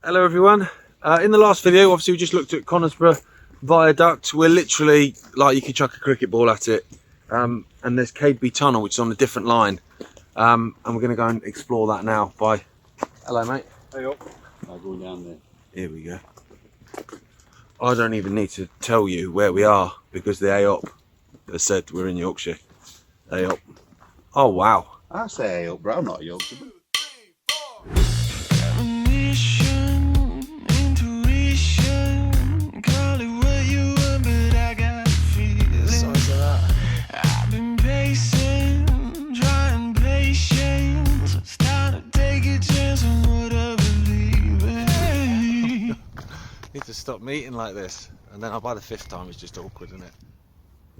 Hello everyone. In the last video, obviously we just looked at Conisborough Viaduct. We're literally, like, you could chuck a cricket ball at it. And there's Cadeby Tunnel, which is on a different line. And we're going to go and explore that now. Bye. Hello, mate. Hey up. I'll go down there. Here we go. I don't even need to tell you where we are because the A-up has said we're in Yorkshire. A-up. Oh, wow. I say up, bro. I'm not Yorkshire. Need to stop meeting like this, and then by the fifth time it's just awkward, isn't it?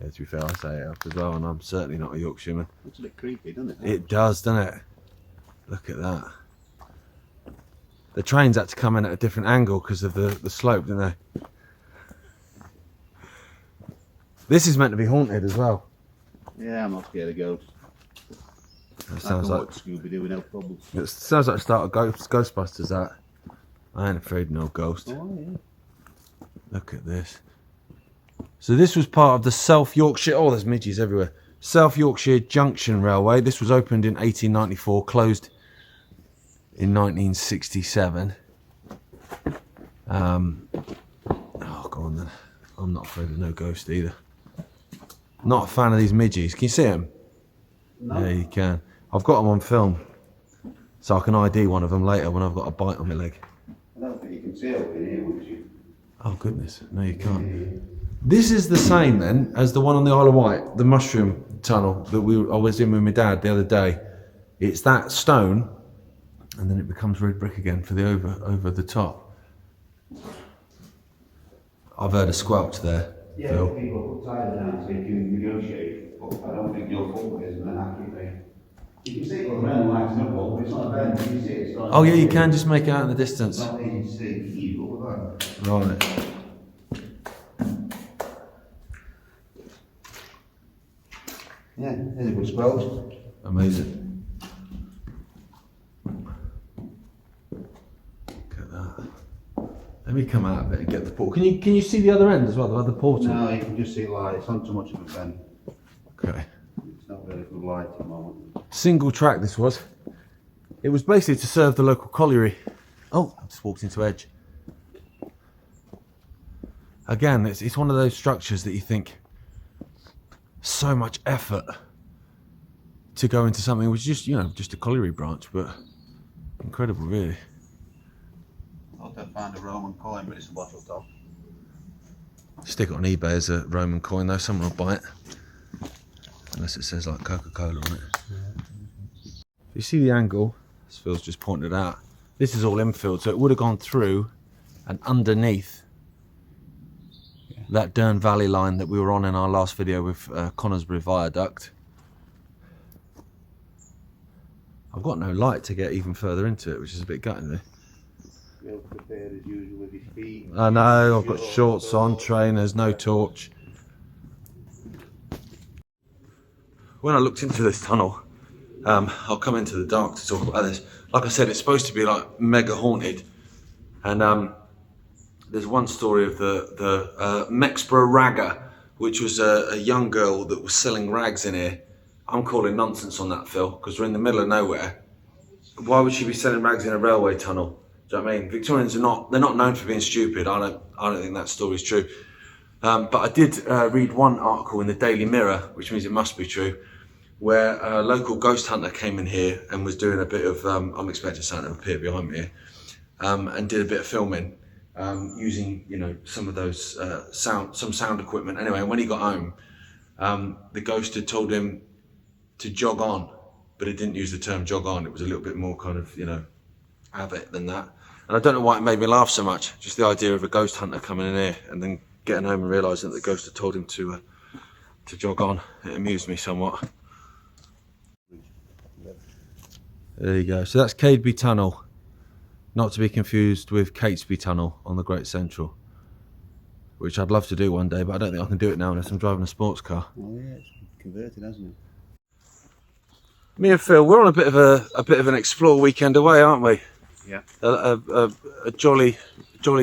Yeah, to be fair, I say it up as well, and I'm certainly not a Yorkshireman. It's a bit creepy, doesn't it? It does, doesn't it? Look at that. The trains had to come in at a different angle because of the slope, didn't they? This is meant to be haunted as well. Yeah, I'm not scared of ghosts. That sounds like Scooby-Doo, no problem. It sounds like the start of Ghostbusters. That I ain't afraid of no ghost. Oh yeah. Look at this. So this was part of the South Yorkshire. Oh, there's midges everywhere. South Yorkshire Junction Railway. This was opened in 1894, closed in 1967. Oh, go on then. I'm not afraid of no ghost either. Not a fan of these midges. Can you see them? No. Yeah, you can. I've got them on film, so I can ID one of them later when I've got a bite on my leg. I don't think you can see up in here, would you? Oh goodness, no you can't. This is the same then as the one on the Isle of Wight, the mushroom tunnel that I was in with my dad the other day. It's that stone, and then it becomes red brick again for the over the top. I've heard a squelch there. Yeah, Phil. people put tires down so you can negotiate, but I don't think your fault is an accurate thing. You can see it going around like an up, but it's not a bend. You can see it. Oh yeah, you can just make it out in the distance. It's not easy to see evil, that. Right. Yeah, there's a good squelch. Amazing. Look at that. Let me come out of it and get the portal. Can you see the other end as well, the other portal? No, you can just see light. It's not too much of a bend. Okay. It's not very good light at the moment. Single track this was. It was basically to serve the local colliery. Oh, I just walked into edge. Again, it's one of those structures that you think so much effort to go into something which is just, just a colliery branch, but incredible really. I thought I found a Roman coin, but it's a bottle top. Stick it on eBay as a Roman coin though, someone will buy it. Unless it says like Coca-Cola on it. You see the angle, as Phil's just pointed out, this is all infilled, so it would have gone through and underneath that Dearne Valley line that we were on in our last video with Conisborough Viaduct. I've got no light to get even further into it, which is a bit gutting there. Well prepared as usual with his feet. I know, I've got shorts on, trainers, no torch. When I looked into this tunnel, I'll come into the dark to talk about this. Like I said, it's supposed to be like mega haunted, and there's one story of the Mexborough Ragger, which was a young girl that was selling rags in here. I'm calling nonsense on that, Phil, because we're in the middle of nowhere. Why would she be selling rags in a railway tunnel? Do you know what I mean? Victorians they're not known for being stupid. I don't think that story's true. But I did read one article in the Daily Mirror, which means it must be true, where a local ghost hunter came in here and was doing a bit of, I'm expecting something to appear behind me here, and did a bit of filming using, some of those sound equipment. Anyway, when he got home, the ghost had told him to jog on, but it didn't use the term jog on. It was a little bit more kind of, have it than that. And I don't know why it made me laugh so much. Just the idea of a ghost hunter coming in here and then getting home and realising that the ghost had told him to jog on. It amused me somewhat. There you go. So that's Cadeby Tunnel, not to be confused with Catesby Tunnel on the Great Central, which I'd love to do one day, but I don't think I can do it now unless I'm driving a sports car. Oh yeah, it's converted, hasn't it? Me and Phil, we're on a bit of an explore weekend away, aren't we? Yeah. A jolly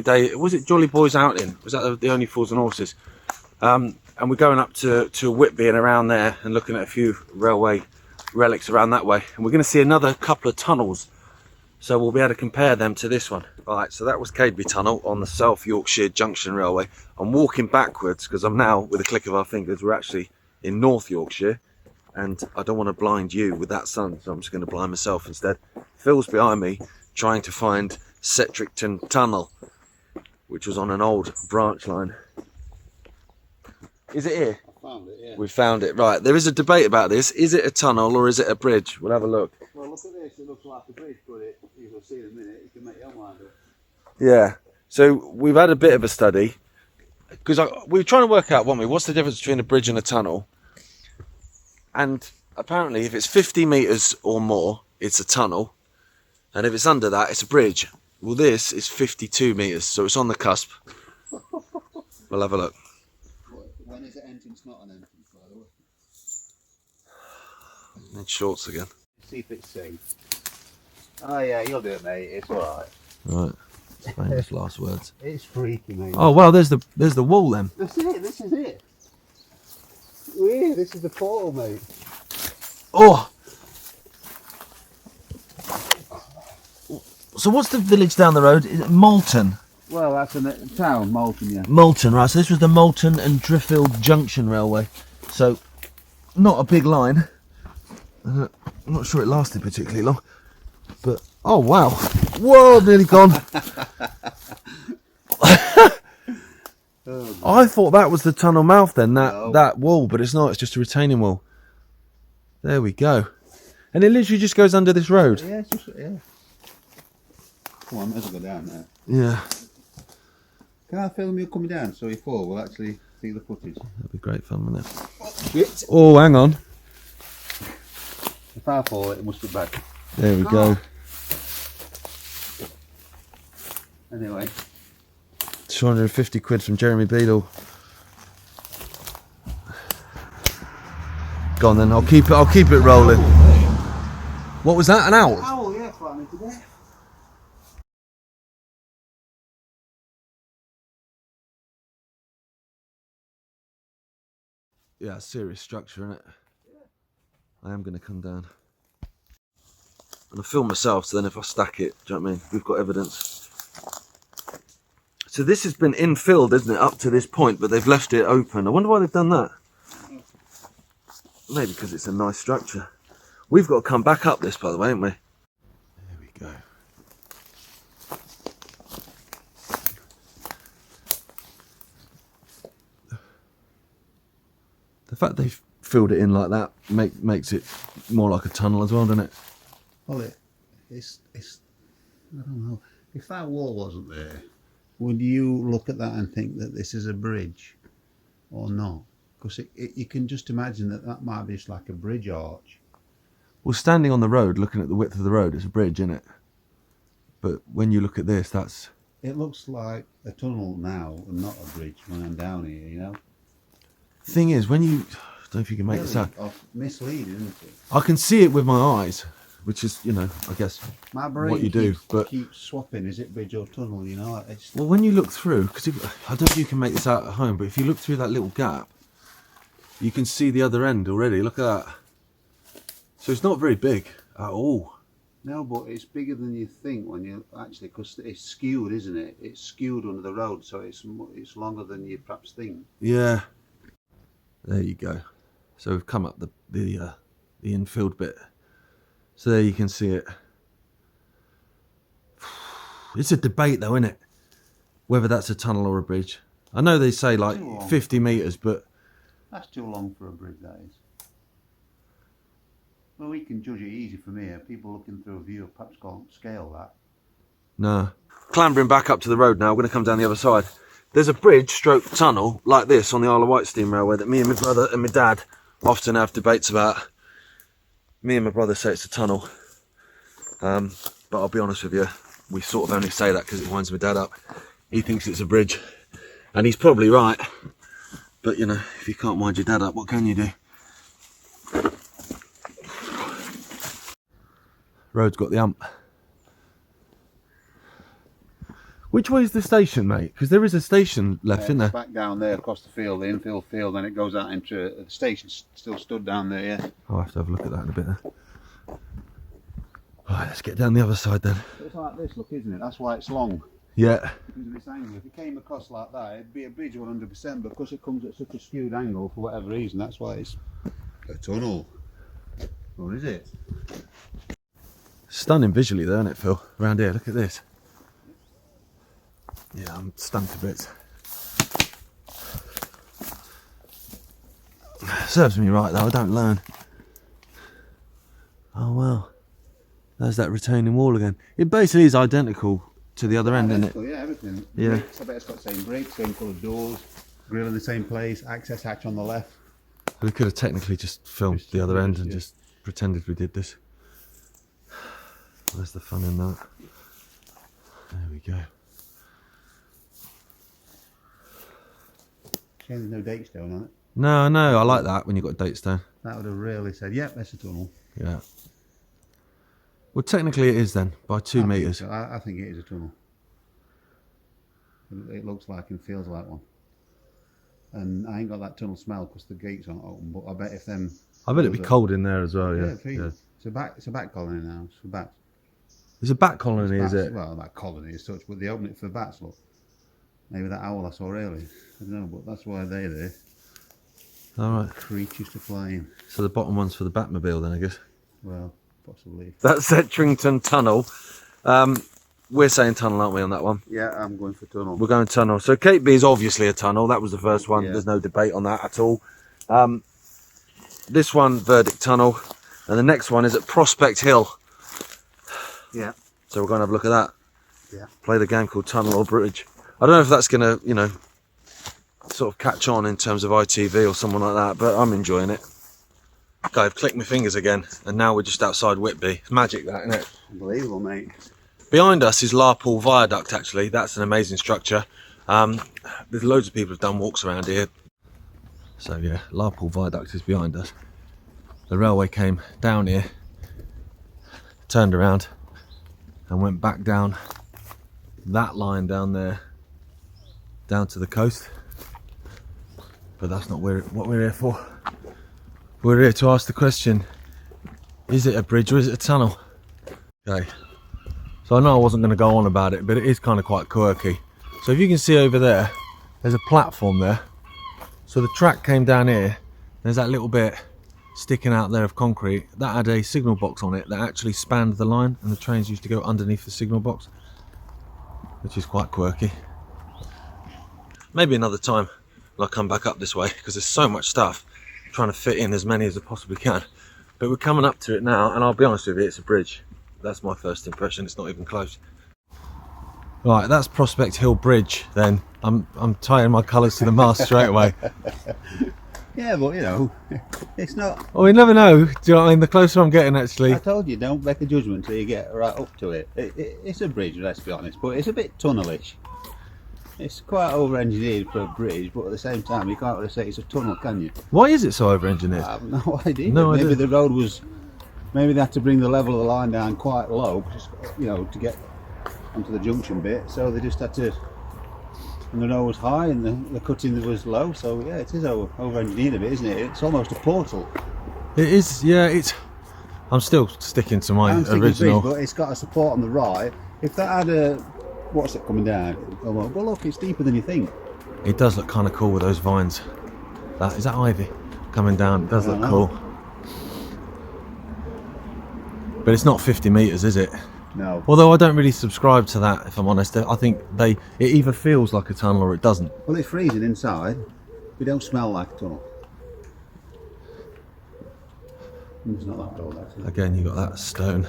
day. Was it Jolly Boys outing? Was that the Only Fools and Horses? And we're going up to Whitby and around there and looking at a few railway relics around that way. And we're going to see another couple of tunnels. So we'll be able to compare them to this one. Right, so that was Cadeby Tunnel on the South Yorkshire Junction Railway. I'm walking backwards because I'm now, with a click of our fingers, we're actually in North Yorkshire. And I don't want to blind you with that sun, so I'm just going to blind myself instead. Phil's behind me trying to find Settrington Tunnel, which was on an old branch line. Is it here? Found it, yeah. We found it, right. There is a debate about this. Is it a tunnel or is it a bridge? We'll have a look. Well, look at this. It looks like a bridge, but you'll see in a minute. You can make your own mind up. Yeah. So we've had a bit of a study because we were trying to work out, weren't we? What's the difference between a bridge and a tunnel? And apparently, if it's 50 metres or more, it's a tunnel. And if it's under that, it's a bridge. Well, this is 52 metres, so it's on the cusp. We'll have a look. When is it entrance, not an entrance, by the way? Need shorts again. See if it's safe. Oh, yeah, you'll do it, mate. It's alright. Right. Famous last words. It's freaky, mate. Oh, well, there's the wall then. That's it. This is it. Weird. This is the portal, mate. Oh! So what's the village down the road? Is it Moulton? Well, that's a town, Moulton, yeah. Moulton, right. So this was the Moulton and Driffield Junction Railway. So, not a big line. I'm not sure it lasted particularly long. But, oh wow. Whoa, nearly gone. I thought that was the tunnel mouth then, that wall, but it's not. It's just a retaining wall. There we go. And it literally just goes under this road. Yeah, it's just, yeah. Come on, let's go down there. Yeah. Can I film you coming down so we fall? We'll actually see the footage. That'd be great fun, wouldn't it? Oh, shit. Oh, hang on. If I fall, it must be bad. There we go. Anyway. 250 quid from Jeremy Beadle. Go on then, I'll keep it rolling. What was that? An owl? Owl, yeah, flying today. Yeah, serious structure, isn't it? Yeah. I am going to come down. And I film myself, so then if I stack it, do you know what I mean? We've got evidence. So this has been infilled, isn't it, up to this point, but they've left it open. I wonder why they've done that. Maybe because it's a nice structure. We've got to come back up this, by the way, haven't we? There we go. The fact they've filled it in like that makes it more like a tunnel as well, doesn't it? Well, it's I don't know. If that wall wasn't there, would you look at that and think that this is a bridge or not? Because you can just imagine that might be just like a bridge arch. Well, standing on the road, looking at the width of the road, it's a bridge, isn't it? But when you look at this, that's... It looks like a tunnel now and not a bridge when I'm down here, you know? Thing is, when you... I don't know if you can make this out. Misleading, isn't it? I can see it with my eyes, which is, you know, I guess My brain what you do. But keeps swapping, is it bridge or tunnel, you know? It's... Well, when you look through, because I don't know if you can make this out at home, but if you look through that little gap, you can see the other end already. Look at that. So it's not very big at all. No, but it's bigger than you think when you actually, because it's skewed, isn't it? It's skewed under the road, so it's longer than you perhaps think. Yeah. There you go. So we've come up the infield bit. So there you can see it. It's a debate though, isn't it? Whether that's a tunnel or a bridge. I know they say like 50 metres, but... That's too long for a bridge, that is. Well, we can judge it easy from here. People looking through a view perhaps can't scale that. No. Clambering back up to the road now, we're going to come down the other side. There's a bridge stroke tunnel like this on the Isle of Wight steam railway that me and my brother and my dad often have debates about. Me and my brother say it's a tunnel. But I'll be honest with you, we sort of only say that because it winds my dad up. He thinks it's a bridge. And he's probably right. But, you know, if you can't wind your dad up, what can you do? Road's got the hump. Which way is the station, mate? Because there is a station left, isn't there? It's back down there across the field, the infield field, then it goes out into the station's still stood down there, yeah. I'll have to have a look at that in a bit then. Alright, let's get down the other side then. It's like this, look, isn't it? That's why it's long. Yeah. Because of this angle. If it came across like that, it'd be a bridge 100%, but because it comes at such a skewed angle for whatever reason, that's why it's a tunnel. Or is it? Stunning visually though, isn't it, Phil? Around here, look at this. Yeah, I'm stunned to bits. Serves me right though, I don't learn. Oh well. There's that retaining wall again. It basically is identical to the other end, isn't it? Yeah, everything. Yeah. Brakes, I bet it's got the same brakes, same coloured doors, grill in the same place, access hatch on the left. We could have technically just filmed the other end and just pretended we did this. Where's the fun in that? There we go. Shame there's no date stone on it. No, no, I like that when you've got a date stone. That would have really said, yep, that's a tunnel. Yeah. Well, technically it is then, by 2 metres. So. I think it is a tunnel. It looks like and feels like one. And I ain't got that tunnel smell because the gates aren't open, but I bet if them... I bet it'd be cold in there as well, yeah. Yeah. It's a bat colony now, it's for bats. It's a bat colony, is it? Well, that colony as such, but they open it for bats, look. Maybe that owl I saw earlier. I don't know, but that's why they're there. Alright. Creatures to fly in. So the bottom one's for the Batmobile then, I guess. Well, possibly. That's Settrington Tunnel. We're saying tunnel, aren't we, on that one? Yeah, I'm going for tunnel. We're going tunnel. So Cadeby is obviously a tunnel. That was the first one. Yeah. There's no debate on that at all. This one, verdict tunnel. And the next one is at Prospect Hill. Yeah. So we're going to have a look at that. Yeah. Play the game called Tunnel or Bridge. I don't know if that's going to, you know, sort of catch on in terms of ITV or someone like that, but I'm enjoying it. Okay, I've clicked my fingers again, and now we're just outside Whitby. It's magic, that, isn't it? Unbelievable, mate. Behind us is Larpool Viaduct, actually. That's an amazing structure. There's loads of people who've done walks around here. So yeah, Larpool Viaduct is behind us. The railway came down here, turned around, and went back down that line down there, down to the coast. But that's not what we're here for. We're here to ask the question, is it a bridge or is it a tunnel? Okay, so I know I wasn't going to go on about it, but it is kind of quite quirky. So if you can see over there, there's a platform there. So the track came down here, there's that little bit sticking out there of concrete. That had a signal box on it that actually spanned the line, and the trains used to go underneath the signal box, which is quite quirky. Maybe another time I'll come back up this way, because there's so much stuff. I'm trying to fit in as many as I possibly can. But we're coming up to it now, and I'll be honest with you, it's a bridge. That's my first impression, it's not even close. Right, that's Prospect Hill Bridge then. I'm tying my colours to the mast straight away. Yeah, but you know, it's not... Well, we never know, do you know what I mean? The closer I'm getting, actually. I told you, don't make a judgment until you get right up to it. It's a bridge, let's be honest, but it's a bit tunnelish. It's quite over-engineered for a bridge, but at the same time, you can't really say it's a tunnel, can you? Why is it so over-engineered? I have no idea. No Maybe idea. the road was... Maybe they had to bring the level of the line down quite low, just, you know, to get onto the junction bit. So they just had to... And the road was high and the cutting was low, so yeah, it is over-engineered a bit, isn't it? It's almost a portal. It is, yeah, it's... I'm still sticking to my original... Bridge, but it's got a support on the right. If that had a... What's it coming down? Oh, well, look, it's deeper than you think. It does look kind of cool with those vines. Is that ivy coming down? It does look cool. But it's not 50 metres, is it? No. Although I don't really subscribe to that, if I'm honest. I think it either feels like a tunnel or it doesn't. Well, it's freezing inside. We don't smell like a tunnel. It's not that cold, actually. Again, you've got that stone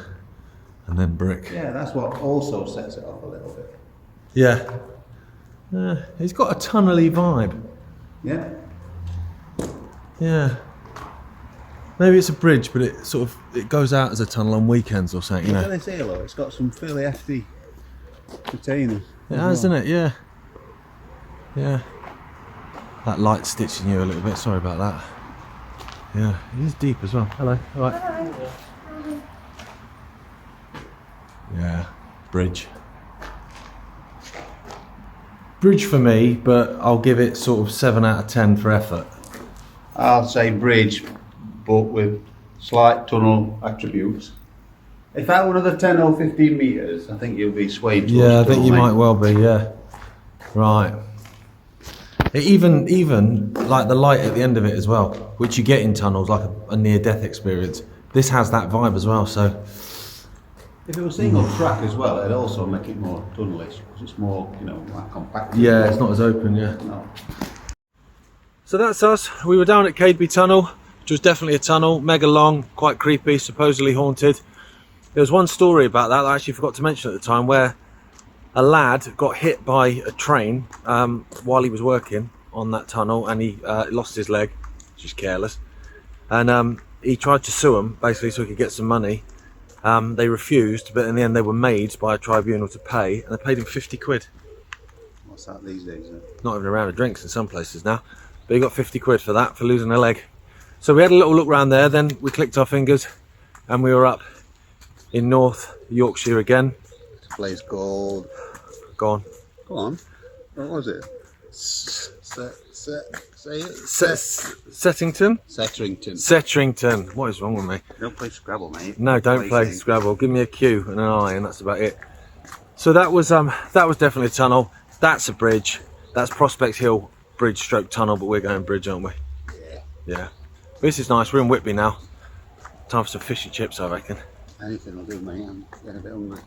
and then brick. Yeah, that's what also sets it off a little bit. Yeah. It's got a tunnely vibe. Yeah. Yeah. Maybe it's a bridge, but it goes out as a tunnel on weekends or something, you know. This here, look, it's got some fairly hefty retainers. It has, doesn't it? Yeah. Yeah. That light stitching you a little bit. Sorry about that. Yeah, it is deep as well. Hello. All right. Hello. Yeah. Bridge. bridge for me, but I'll give it sort of 7 out of 10 for effort. I'll say bridge, but with slight tunnel attributes. If that were another 10 or 15 metres, I think you'll be swayed towards Yeah, I think tunnel, you mate. might well be, yeah. Right. Even like the light at the end of it as well, which you get in tunnels, like a near-death experience. This has that vibe as well, so... If it was single track as well, it'd also make it more tunnelish, because it's more, you know, like compact. Yeah, it's not as open, yeah. No. So that's us. We were down at Cadeby Tunnel, which was definitely a tunnel, mega long, quite creepy, supposedly haunted. There was one story about that I actually forgot to mention at the time, where a lad got hit by a train while he was working on that tunnel, and he lost his leg, just careless. And he tried to sue them, basically, so he could get some money. They refused, but in the end they were made by a tribunal to pay, and they paid him 50 quid. What's that these days? Not even a round of drinks in some places now, but he got 50 quid for that, for losing a leg. So we had a little look around there, then we clicked our fingers and we were up in North Yorkshire again. This place called... Go on. Go on. What was it? Say it. Settrington? Settrington. Settrington. What is wrong with me? Don't play Scrabble, mate. No, don't play Scrabble. Give me a Q and an I, and that's about it. So that was definitely a tunnel. That's a bridge. That's Prospect Hill Bridge stroke tunnel, but we're going bridge, aren't we? Yeah. Yeah. This is nice. We're in Whitby now. Time for some fish and chips, I reckon. Anything will do, mate. I'm getting a bit hungry.